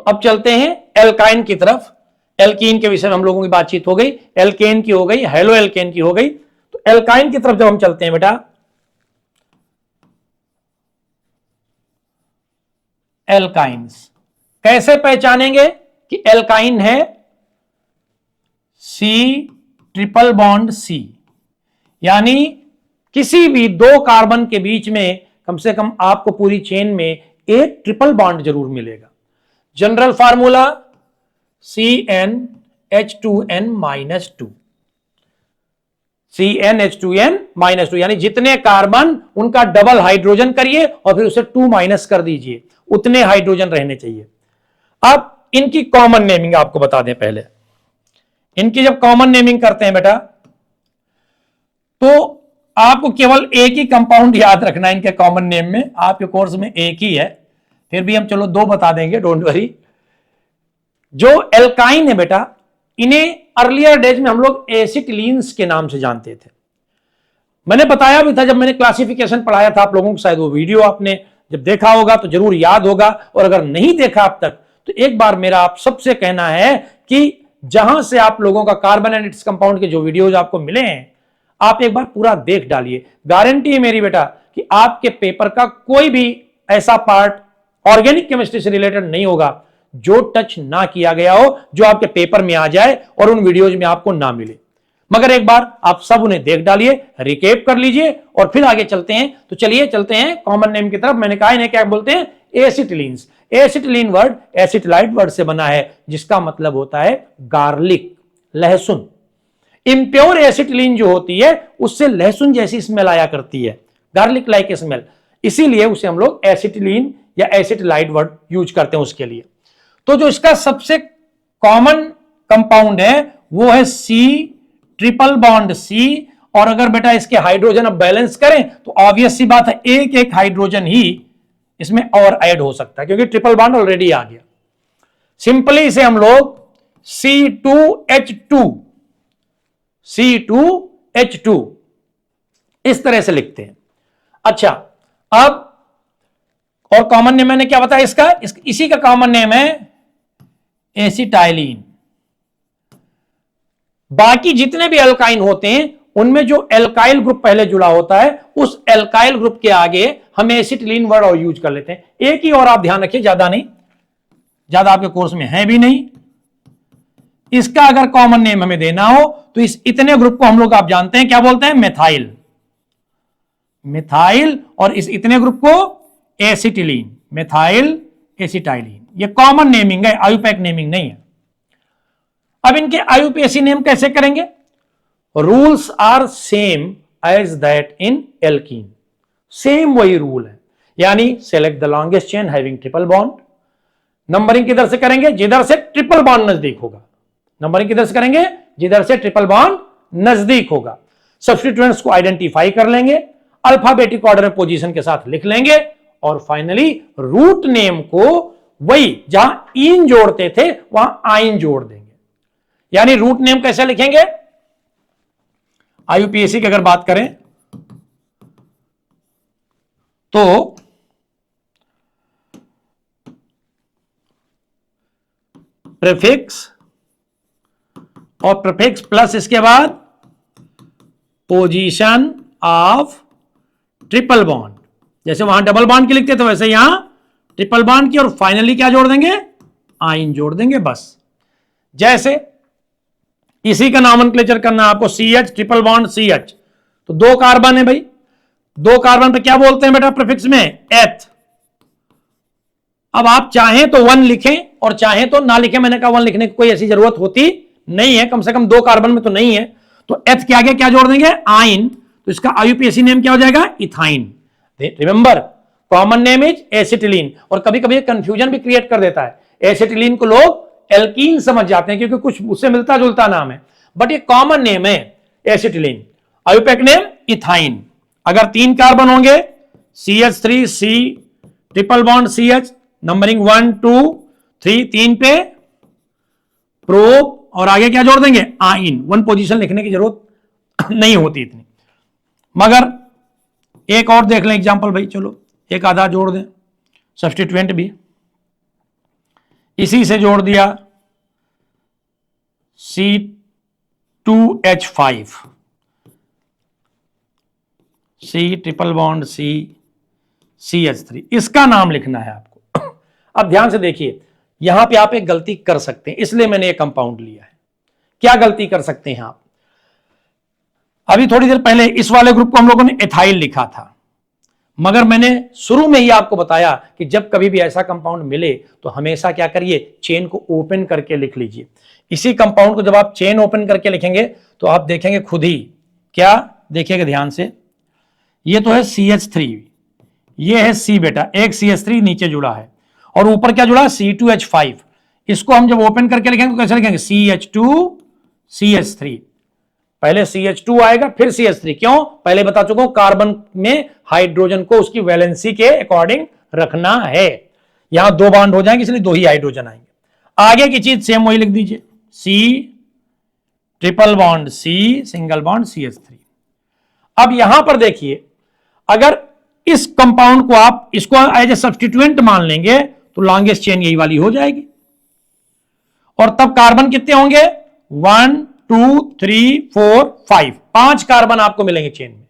अब चलते हैं एल्काइन की तरफ। एल्कीन के विषय में हम लोगों की बातचीत हो गई, एल्केन की हो गई, हेलो एल्केन की हो गई। तो एल्काइन की तरफ जब हम चलते हैं बेटा, एल्काइंस कैसे पहचानेंगे कि एल्काइन है? सी ट्रिपल बॉन्ड सी, यानी किसी भी दो कार्बन के बीच में कम से कम आपको पूरी चेन में एक ट्रिपल बॉन्ड जरूर मिलेगा। जनरल फार्मूला CnH2n-2, CnH2n-2, यानी जितने कार्बन उनका डबल हाइड्रोजन करिए और फिर उसे 2 माइनस कर दीजिए, उतने हाइड्रोजन रहने चाहिए। अब इनकी कॉमन नेमिंग आपको बता दें। पहले इनकी जब कॉमन नेमिंग करते हैं बेटा, तो आपको केवल एक ही कंपाउंड याद रखना है इनके कॉमन नेम में। आपके कोर्स में एक ही है, फिर भी हम चलो दो बता देंगे, डोंट वरी। जो एल्काइन है बेटा, इन्हें अर्लियर डेज में हम लोग एसिटिलीन्स के नाम से जानते थे। मैंने बताया भी था जब मैंने क्लासिफिकेशन पढ़ाया था आप लोगों को, शायद वो वीडियो आपने जब देखा होगा तो जरूर याद होगा, और अगर नहीं देखा अब तक तो एक बार मेरा आप सबसे कहना है कि जहां से आप लोगों का कार्बन एंड इट्स कंपाउंड के जो वीडियोज आपको मिले हैं, आप एक बार पूरा देख डालिए। गारंटी है मेरी बेटा कि आपके पेपर का कोई भी ऐसा पार्ट ऑर्गेनिक केमिस्ट्री से रिलेटेड नहीं होगा जो टच ना किया गया हो, जो आपके पेपर में आ जाए और उन वीडियोज में आपको ना मिले। मगर एक बार आप सब उन्हें देख डालिए, रिकेप कर लीजिए और फिर आगे चलते हैं। तो चलिए चलते हैं कॉमन नेम की तरफ। मैंने कहा इन्हें क्या बोलते हैं? एसिटिलीन्स। एसिटिलीन वर्ड एसिटिलाइट वर्ड से बना है, जिसका मतलब होता है गार्लिक, लहसुन। इंप्योर एसिटिलीन जो होती है उससे लहसुन जैसी स्मेल आया करती है, गार्लिक लाइक स्मेल, इसीलिए उसे हम लोग एसिटिलीन या एसिटिलाइट वर्ड यूज करते हैं उसके लिए। तो जो इसका सबसे कॉमन कंपाउंड है वो है सी ट्रिपल बॉन्ड सी, और अगर बेटा इसके हाइड्रोजन अब बैलेंस करें तो ऑब्वियस सी बात है एक एक हाइड्रोजन ही इसमें और ऐड हो सकता है, क्योंकि ट्रिपल बॉन्ड ऑलरेडी आ गया। सिंपली इसे हम लोग C2H2 इस तरह से लिखते हैं। अच्छा, अब और कॉमन नेम मैंने क्या बताया इसका? इसी का कॉमन नेम है एसिटाइलिन। बाकी जितने भी एल्काइन होते हैं उनमें जो एल्काइल ग्रुप पहले जुड़ा होता है, उस एल्काइल ग्रुप के आगे हम एसिटिलीन वर्ड और यूज कर लेते हैं। एक ही और आप ध्यान रखिए, ज्यादा नहीं, ज्यादा आपके कोर्स में है भी नहीं। इसका अगर कॉमन नेम हमें देना हो तो इस इतने ग्रुप को हम लोग आप जानते हैं क्या बोलते हैं? Methyl, methyl. और इस इतने ग्रुप को एसिटिलीन, मेथाइल एसिटाइलिन। ये कॉमन नेमिंग है, आयुपैक नेमिंग नहीं है। अब इनके आयुपीएसी नेम कैसे करेंगे? Rules are same as that in alkene, same वही रूल है, यानी select the longest chain having triple bond. Numbering किधर से करेंगे? जिधर से ट्रिपल बॉन्ड नजदीक होगा। नंबरिंग किधर से करेंगे? जिधर से ट्रिपल बॉन्ड नजदीक होगा। सब्स्टिट्यूएंट्स को आइडेंटिफाई कर लेंगे, अल्फाबेटिक ऑर्डर में पोजीशन के साथ लिख लेंगे, और फाइनली रूट नेम को वही जहां इन जोड़ते थे वहां आइन जोड़ देंगे। यानी रूट नेम कैसे लिखेंगे? आईयूपीएसी की अगर बात करें तो प्रीफिक्स और प्रीफिक्स प्लस इसके बाद पोजीशन ऑफ ट्रिपल बॉन्ड। जैसे वहां डबल बॉन्ड की लिखते थे वैसे यहां ट्रिपल बॉन्ड की, और फाइनली क्या जोड़ देंगे? आइन जोड़ देंगे, बस। जैसे इसी का नॉमेनक्लेचर करना आपको, CH ट्रिपल बॉन्ड CH, तो दो कार्बन है भाई, दो कार्बन पे क्या बोलते हैं बेटा प्रीफिक्स में? एथ। अब आप चाहें तो 1 लिखें और चाहें तो ना लिखें, मैंने कहा 1 लिखने की कोई ऐसी जरूरत होती नहीं है, कम से कम दो कार्बन में तो नहीं है। तो एथ के आगे क्या जोड़ देंगे? आइन। तो इसका आईयूपीएसी नेम क्या हो जाएगा? Ethyne. Remember, common name is acetylene. और कभी कभी कंफ्यूजन भी क्रिएट कर देता है, एसिटिलीन को लोग एल्कीन समझ जाते हैं क्योंकि कुछ उससे मिलता जुलता नाम है, बट ये कॉमन नेम है एसिटिलीन। IUPAC name ethyne. अगर 3 कार्बन होंगे CH3C triple bond CH, numbering 1 2 3, 3 पे प्रोप, और आगे क्या जोड़ देंगे? आइन। 1 पोजीशन लिखने की जरूरत नहीं होती इतनी। मगर एक और देख लें एग्जांपल भाई, चलो एक आधा जोड़ दें, सब्स्टिट्यूएंट भी। इसी से जोड़ दिया C2H5, C triple bond CH3, इसका नाम लिखना है आपको। अब ध्यान से देखिए, यहां पे आप एक गलती कर सकते हैं, इसलिए मैंने एक कंपाउंड लिया है। क्या गलती कर सकते हैं आप? अभी थोड़ी देर पहले इस वाले ग्रुप को हम लोगों ने एथाइल लिखा था, मगर मैंने शुरू में ही आपको बताया कि जब कभी भी ऐसा कंपाउंड मिले तो हमेशा क्या करिए, चेन को ओपन करके लिख लीजिए। इसी कंपाउंड को जब आप चेन ओपन करके लिखेंगे तो आप देखेंगे खुद ही, क्या देखिएगा ध्यान से, ये तो है CH3, ये है C बेटा, एक CH3 नीचे जुड़ा है और ऊपर क्या जुड़ा है, C2H5। इसको हम जब ओपन करके लिखेंगे तो कैसे लिखेंगे, CH2 CH3, पहले CH2 आएगा फिर CH3। क्यों? पहले बता चुका हूं, कार्बन में हाइड्रोजन को उसकी वैलेंसी के अकॉर्डिंग रखना है। यहां दो बॉन्ड हो जाएंगे इसलिए दो ही हाइड्रोजन आएंगे। आगे की चीज सेम वही लिख दीजिए, C triple bond C single bond CH3। अब यहां पर देखिए, अगर इस कंपाउंड को आप इसको एज ए सब्स्टिट्यूएंट मान लेंगे तो लॉन्गेस्ट चेन यही वाली हो जाएगी, और तब कार्बन कितने होंगे, 1 2 3 4 5, 5 कार्बन आपको मिलेंगे चेन में।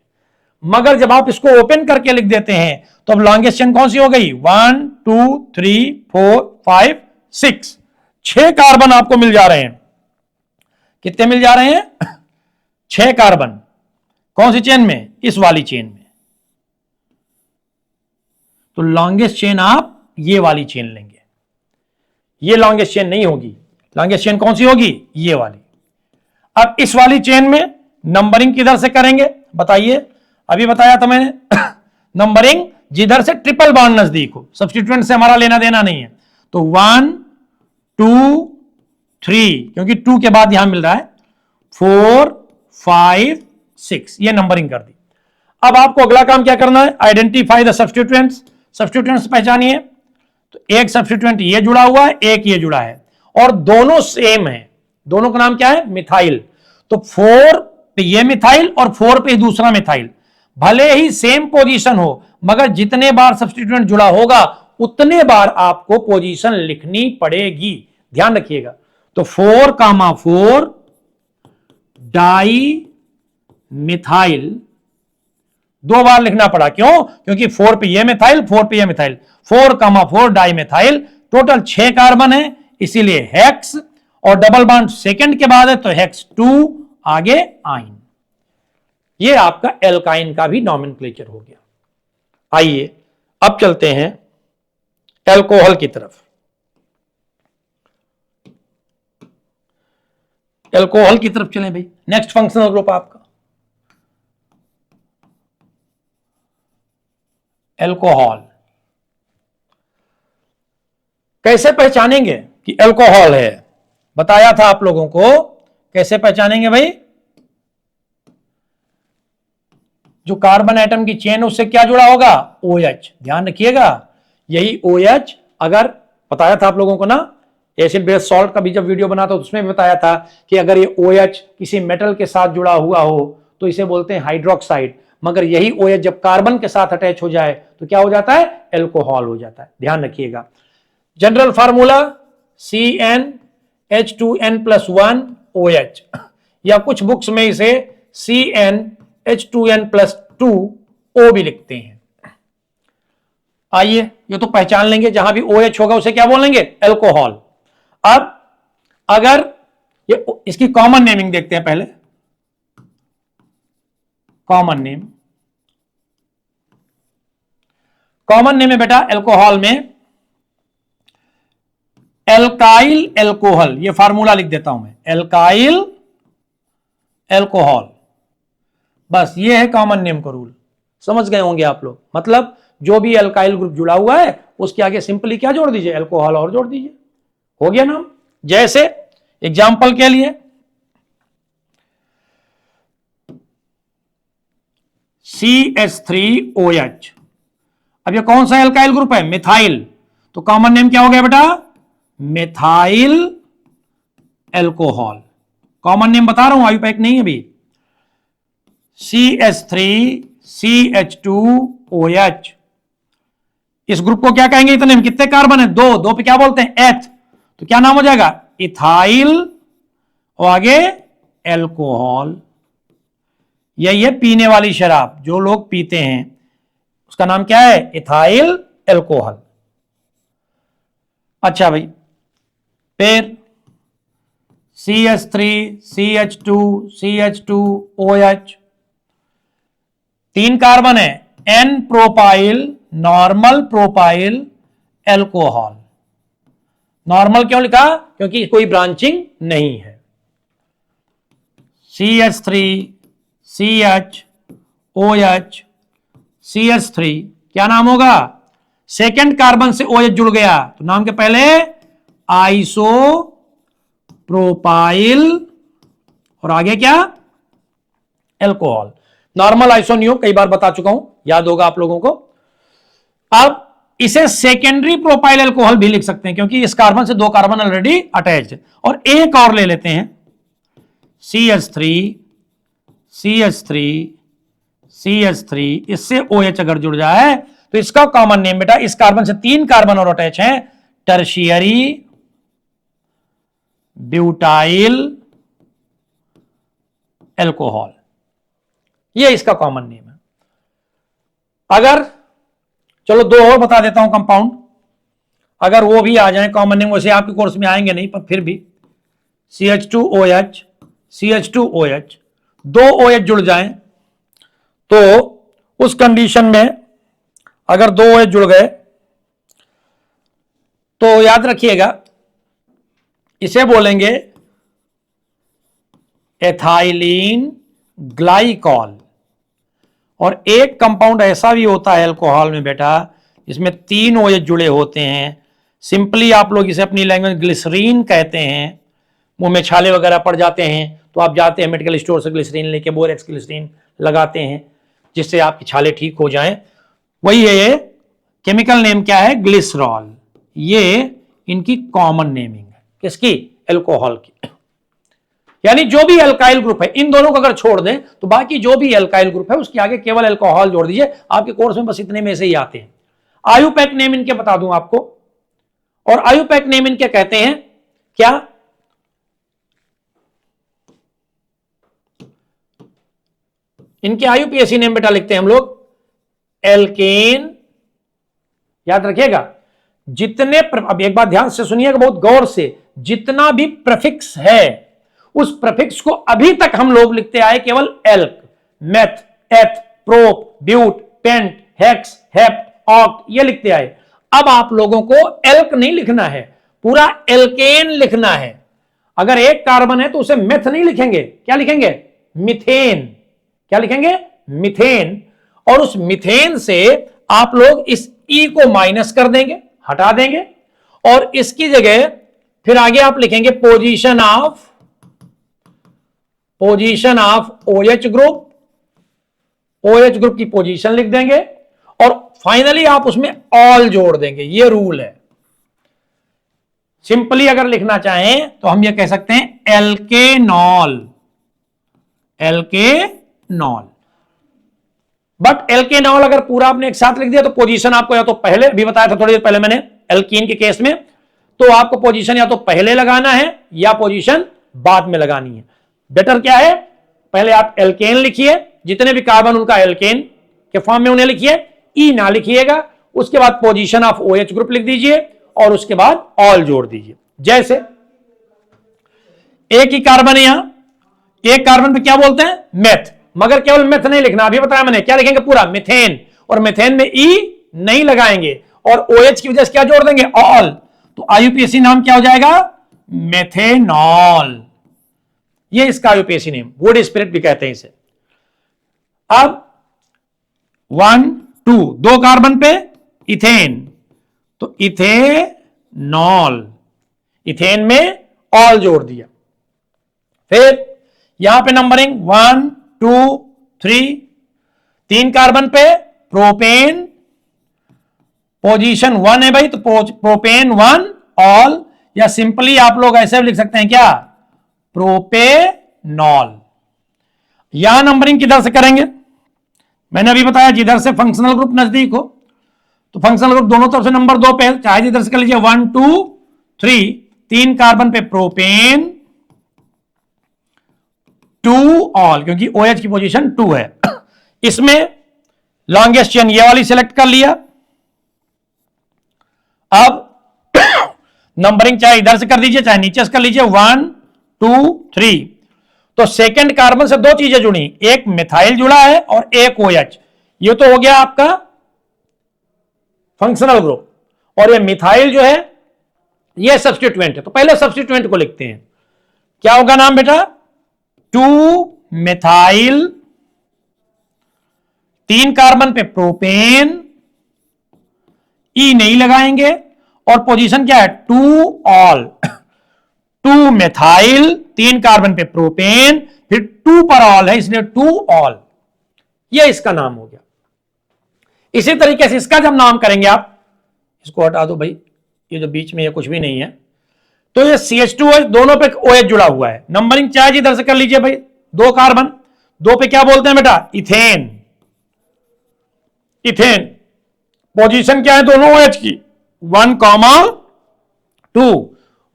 मगर जब आप इसको ओपन करके लिख देते हैं तो अब लॉन्गेस्ट चेन कौन सी हो गई, 1 2 3 4 5 6, 6 कार्बन आपको मिल जा रहे हैं। कितने मिल जा रहे हैं, 6 कार्बन। कौन सी चेन में, इस वाली चेन में। तो लॉन्गेस्ट चेन आप ये वाली चेन लेंगे, ये लॉन्गेस्ट चेन नहीं होगी। लॉन्गेस्ट चेन कौन सी होगी, ये वाली। अब इस वाली चेन में नंबरिंग किधर से करेंगे बताइए, अभी बताया था मैंने नंबरिंग जिधर से ट्रिपल बॉन्ड नजदीक हो, सब्स्टिट्यूएंट से हमारा लेना देना नहीं है। तो 1 2 3, क्योंकि 2 के बाद यहां मिल रहा है 4 5 6, ये नंबरिंग कर दी। अब आपको अगला काम क्या करना है, आइडेंटिफाई द सब्स्टिट्यूएंट्स। सब्स्टिट्यूएंट्स पहचानिए। तो एक सब्स्टिट्यूएंट ये जुड़ा हुआ है, एक ये जुड़ा है, और दोनों सेम है। दोनों का नाम क्या है, मिथाइल। तो 4 पे ये मिथाइल और 4 पे दूसरा मिथाइल, भले ही सेम पोजीशन हो, मगर जितने बार सब्स्टिट्यूएंट जुड़ा होगा उतने बार आपको पोजीशन लिखनी पड़ेगी, ध्यान रखिएगा। तो 4, डाई मिथाइल 2 बार लिखना पड़ा, क्यों, क्योंकि 4 पे ये मिथाइल, 4 पे ये methyl, 4, di methyl. Total 6 carbon है, इसीलिए हेक्स, और डबल बॉन्ड सेकंड के बाद है तो हेक्स 2, आगे आइन। ये आपका एल्काइन का भी नॉमेनक्लेचर हो गया। आइए अब चलते हैं एल्कोहल की तरफ। एल्कोहल की तरफ चलें भाई। नेक्स्ट फंक्शनल ग्रुप आपका एल्कोहल। कैसे पहचानेंगे कि एल्कोहल है, बताया था आप लोगों को। कैसे पहचानेंगे भाई, जो कार्बन एटम की चेन उससे क्या जुड़ा होगा, OH। ध्यान रखिएगा, यही OH, अगर बताया था आप लोगों को ना, एसिड बेस सॉल्ट का भी जब वीडियो बना था उसमें भी बताया था कि अगर ये OH किसी मेटल के साथ जुड़ा हुआ हो तो इसे बोलते हैं हाइड्रोक्साइड, मगर यही OH जब कार्बन के साथ अटैच हो जाए तो क्या हो जाता है, एल्कोहल हो जाता है। ध्यान रखिएगा। जनरल फार्मूला CnH2n+1 OH, या कुछ बुक्स में इसे CnH2n+2 O भी लिखते हैं। आइए ये तो पहचान लेंगे, जहां भी OH होगा उसे क्या बोलेंगे, एल्कोहल। अब अगर ये इसकी कॉमन नेमिंग देखते हैं पहले। कॉमन नेम है बेटा एल्कोहल में एल्काइल एल्कोहल, ये फार्मूला लिख देता हूं मैं, एल्काइल एल्कोहल। बस ये है कॉमन नेम का रूल, समझ गए होंगे आप लोग। मतलब जो भी एल्काइल ग्रुप जुड़ा हुआ है उसके आगे सिंपली क्या जोड़ दीजिए, एल्कोहल और जोड़ दीजिए, हो गया नाम। जैसे एग्जाम्पल के लिए CH3OH, अब ये कौन सा एल्काइल ग्रुप है, मिथाइल। तो कॉमन नेम क्या हो गया बेटा, मिथाइल एल्कोहल। कॉमन नेम बता रहा हूं, आयुपैक नहीं है अभी। CH3CH2OH, इस ग्रुप को क्या कहेंगे, इतने में कितने कार्बन है, 2 पे क्या बोलते हैं, एथ। तो क्या नाम हो जाएगा, इथाइल और आगे एल्कोहल। यही है पीने वाली शराब, जो लोग पीते हैं उसका नाम क्या है, इथाइल एल्कोहल। अच्छा भाई, फिर CH3 CH2 CH2OH, 3 कार्बन है, N propyl, normal propyl alcohol. Normal क्यों लिखा, क्योंकि कोई ब्रांचिंग नहीं है। CH3 CHOH CH3 क्या नाम होगा, सेकेंड कार्बन से OH जुड़ गया तो नाम के पहले आइसो प्रोपाइल और आगे क्या, एल्कोहल। नॉर्मल आइसोनियो कई बार बता चुका हूं, याद होगा आप लोगों को। अब इसे सेकेंडरी प्रोपाइल एल्कोहल भी लिख सकते हैं, क्योंकि इस कार्बन से 2 कार्बन ऑलरेडी अटैच्ड। और एक और ले लेते हैं, CH3 CH3 इससे OH अगर जुड़ जाए तो इसका कॉमन नेम बेटा, इस कार्बन से 3 कार्बन और अटैच हैं, टर्शियरी ब्यूटाइल एल्कोहल। यह इसका कॉमन नेम है। अगर चलो 2 और बता देता हूं कंपाउंड, अगर वो भी आ जाए कॉमन नेम, वैसे आपके कोर्स में आएंगे नहीं पर फिर भी, CH2OH 2 OH जुड़ जाएं तो उस कंडीशन में अगर 2 OH जुड़ गए तो याद रखिएगा इसे बोलेंगे एथाइलिन ग्लाइकॉल। और एक कंपाउंड ऐसा भी होता है अल्कोहल में बेटा, जिसमें 3 OH जुड़े होते हैं, सिंपली आप लोग इसे अपनी लैंग्वेज ग्लिसरीन कहते हैं। मुंह में छाले वगैरह पड़ जाते हैं तो आप जाते हैं मेडिकल स्टोर से ग्लिसरीन लेके, बोरेक्स ग्लिसरीन लगाते हैं जिससे आपकी छाले ठीक हो जाएं। वही है, ये केमिकल नेम क्या है, ग्लिसरॉल। ये इनकी कॉमन नेमिंग है, किसकी, एल्कोहल की। यानी जो भी एल्काइल ग्रुप है, इन दोनों को अगर छोड़ दें तो बाकी जो भी एल्काइल ग्रुप है उसके आगे केवल एल्कोहल जोड़ दीजिए। आपके कोर्स में बस इतने में से ही आते हैं। आयुपैक नेम इनके बता दूं आपको, और आयुपैक नेम इनके कहते हैं क्या, इनके आयुपीएसी नेम बेटा लिखते हैं हम लोग एल्केन। याद रखिएगा, जितने अब एक बात ध्यान से सुनिएगा बहुत गौर से, जितना भी प्रीफिक्स है उस प्रीफिक्स को अभी तक हम लोग लिखते आए केवल alk, meth, eth, prop, but, pent, hex, hept, oct, ये लिखते आए। अब आप लोगों को एल्क नहीं लिखना है, पूरा एल्केन लिखना है। अगर एक कार्बन है तो उसे मेथ नहीं लिखेंगे, क्या लिखेंगे, मिथेन। क्या लिखेंगे, मिथेन। और उस मिथेन से आप लोग इस ई को माइनस कर देंगे, हटा देंगे, और इसकी जगह फिर आगे आप लिखेंगे position of OH group, OH group की पोजीशन लिख देंगे, और फाइनली आप उसमें ऑल जोड़ देंगे। ये रूल है। सिंपली अगर लिखना चाहें तो हम ये कह सकते हैं एल्केनॉल, बट एल्केनॉल अगर पूरा आपने एक साथ लिख दिया तो पोजीशन आपको या तो पहले, भी बताया था थोड़ी देर पहले मैंने एल्कीन के केस में, तो आपको पोजीशन या तो पहले लगाना है या पोजीशन बाद में लगानी है। बेटर क्या है, पहले आप एल्केन लिखिए, जितने भी कार्बन उनका एल्केन के फॉर्म में उन्हें लिखिए, ई ना लिखिएगा, उसके बाद पोजीशन ऑफ OH ग्रुप लिख दीजिए और उसके बाद ऑल जोड़ दीजिए। जैसे एक ही कार्बन है, यहां एक कार्बन पे क्या बोलते हैं, मेथ, मगर केवल मेथ नहीं लिखना, अभी बताया मैंने, क्या लिखेंगे, पूरा मिथेन, और मिथेन में ई नहीं लगाएंगे और OH की वजह से क्या जोड़ देंगे, ऑल। तो आयुपीएसी नाम क्या हो जाएगा, मेथेनॉल। ये इसका आयुपीएसी नेम, वुड स्पिरिट भी कहते हैं इसे। अब 1 2 2 कार्बन पे इथेन, तो इथेनॉल, इथेन में ऑल जोड़ दिया। फिर यहां पे नंबरिंग 1 2 3, 3 कार्बन पे प्रोपेन, पोजीशन 1 है भाई, तो प्रोपेन 1 ऑल, या सिंपली आप लोग ऐसे भी लिख सकते हैं क्या, प्रोपेनॉल। यहां नंबरिंग किधर से करेंगे, मैंने अभी बताया जिधर से फंक्शनल ग्रुप नजदीक हो तो फंक्शनल ग्रुप दोनों तरफ से नंबर 2 पे, चाहे जिधर से कर लीजिए 1 2 3, 3 कार्बन पे प्रोपेन, 2 ऑल, क्योंकि OH की पोजीशन 2 है। इसमें लॉन्गेस्ट चेन ये वाली सिलेक्ट कर लिया। अब नंबरिंग चाहे इधर से कर दीजिए चाहे नीचे से कर लीजिए, 1 2 3। तो सेकंड कार्बन से 2 चीजें जुड़ी, एक मिथाइल जुड़ा है और एक OH। ये तो हो गया आपका फंक्शनल ग्रुप, और ये मिथाइल जो है ये सब्स्टिट्यूएंट है। तो पहले सब्स्टिट्यूएंट को लिखते हैं, क्या होगा नाम बेटा, 2 मिथाइल, 3 कार्बन पे प्रोपेन, ई नहीं लगाएंगे, और पोजीशन क्या है 2 ऑल, 2 मिथाइल, 3 कार्बन पे प्रोपेन, फिर 2 पर ऑल है इसलिए 2 ऑल, यह इसका नाम हो गया। इसी तरीके से इसका जब नाम करेंगे आप, इसको हटा दो भाई, ये जो बीच में ये कुछ भी नहीं है, तो ये CH2OH दोनों पे OH जुड़ा हुआ है। नंबरिंग चाहे इधर से कर लीजिए भाई, 2 कार्बन, 2 पे क्या बोलते हैं बेटा, इथेन। इथेन पोजीशन क्या है दोनों OH की, 1, 2।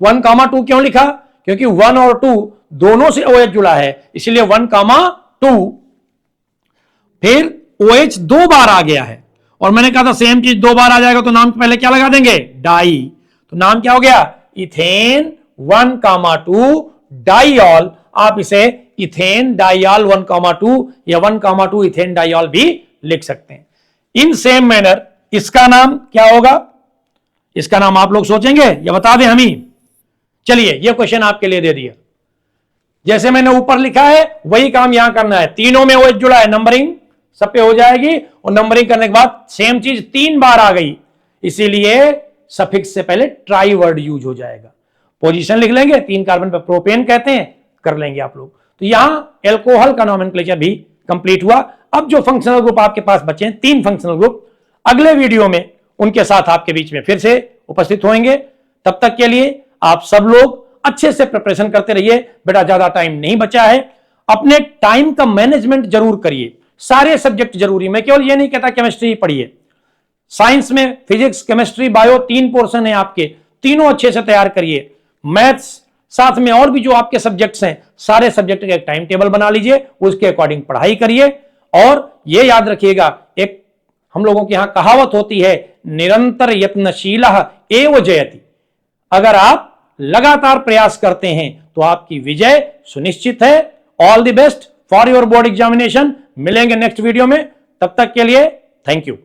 1, 2 क्यों लिखा, क्योंकि 1 और 2 दोनों से OH जुड़ा है, इसलिए 1, 2। फिर OH 2 बार आ गया है, और मैंने कहा था सेम चीज 2 बार आ जाएगा तो नाम पहले क्या लगा देंगे, डाई। तो नाम क्या हो गया, इथेन 1, 2 डाइऑल। आप इसे इथेन डाइऑल 1, 2 या 1, 2 इथेन डाइऑल भी लिख सकते हैं। इन सेम मैनर इसका नाम क्या होगा, इसका नाम आप लोग सोचेंगे या बता दें हम ही। चलिए ये क्वेश्चन आपके लिए दे दिया, जैसे मैंने ऊपर लिखा है वही काम यहां करना है। तीनों में OH जुड़ा है, नंबरिंग सब पे हो जाएगी, और नंबरिंग करने के बाद सेम चीज 3 बार आ गई, इसीलिए सफिक्स से पहले ट्राई वर्ड यूज हो जाएगा। पोजीशन लिख लेंगे, 3 कार्बन पे प्रोपेन कहते हैं, कर लेंगे आप लोग। तो यहां एल्कोहल का नोमेनक्लेचर भी कंप्लीट हुआ। अब जो फंक्शनल ग्रुप आपके पास बचे हैं, 3 फंक्शनल ग्रुप, अगले वीडियो में उनके साथ आपके बीच में फिर से उपस्थित होंगे। तब तक के लिए आप सब लोग अच्छे से प्रिपरेशन करते रहिए। बेटा ज्यादा टाइम नहीं बचा है, अपने टाइम का मैनेजमेंट जरूर करिए। सारे सब्जेक्ट जरूरी, मैं केवल ये नहीं कहता केमिस्ट्री पढ़िए, साइंस में फिजिक्स, केमिस्ट्री, बायो 3 पोर्शन है आपके, तीनों अच्छे से तैयार करिए। मैथ्स साथ में और भी जो आपके सब्जेक्ट्स हैं, सारे सब्जेक्ट का एक टाइम टेबल बना लीजिए, उसके अकॉर्डिंग पढ़ाई करिए। और यह याद रखिएगा, एक हम लोगों के यहां कहावत होती है, निरंतर यत्नशीलः एव जयति। अगर आप लगातार प्रयास करते हैं तो आपकी विजय सुनिश्चित है। All the best for your board examination. मिलेंगे नेक्स्ट वीडियो में, तब तक के लिए थैंक यू।